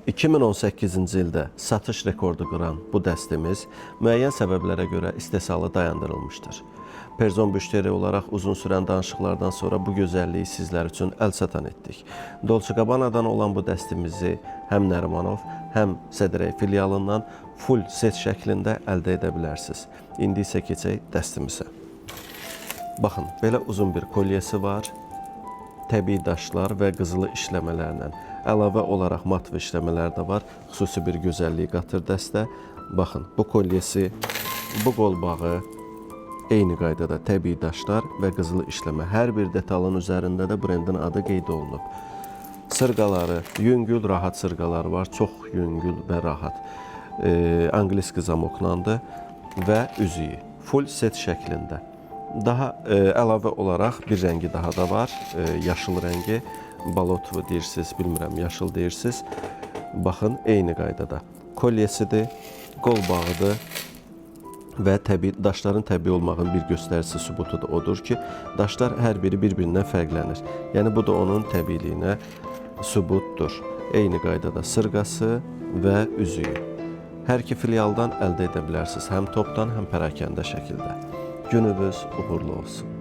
2018-ci ildə satış rekordu qıran bu dəstimiz müəyyən səbəblərə görə istehsalı dayandırılmışdır. Perzon Büşteri olaraq uzun sürən danışıqlardan sonra bu gözəlliyi sizlər üçün əlçatan etdik. Dolce Gabbana'dan olan bu dəstimizi həm Nərimanov, həm Sədrək filialından full set şəklində əldə edə bilərsiniz. İndi isə keçək dəstimizə. Baxın, belə uzun bir kolyesi var. Təbii daşlar və qızılı işləmələrlə. Əlavə olaraq mat və işləmələr də var. Xüsusi bir gözəlliyi qatır dəstə. Baxın, bu kolyesi, bu qolbağı eyni qaydada təbii daşlar və qızılı işləmə. Hər bir detalın üzərində də brendin adı qeyd olunub. Sırqaları, yüngül, rahat sırqaları var. Çox yüngül və rahat. Angliski zamoklandı və üzüyü. Full set şəklində. Daha əlavə olaraq bir rəngi daha da var. Yaşıl rəngi. Balot deyirsiniz, bilmirəm, yaşıl deyirsiniz. Baxın, eyni qaydada. Kolyesidir, qolbağıdır və daşların təbii olmağın bir göstəricisi sübutu da odur ki, daşlar hər biri bir-birindən fərqlənir. Yəni, bu da onun təbiiliyinə sübutdur. Eyni qaydada sırqası və üzüyü. Hər iki filialdan əldə edə bilərsiniz. Həm topdan, həm pərakəndə şəkildə. Gününüz uğurlu olsun.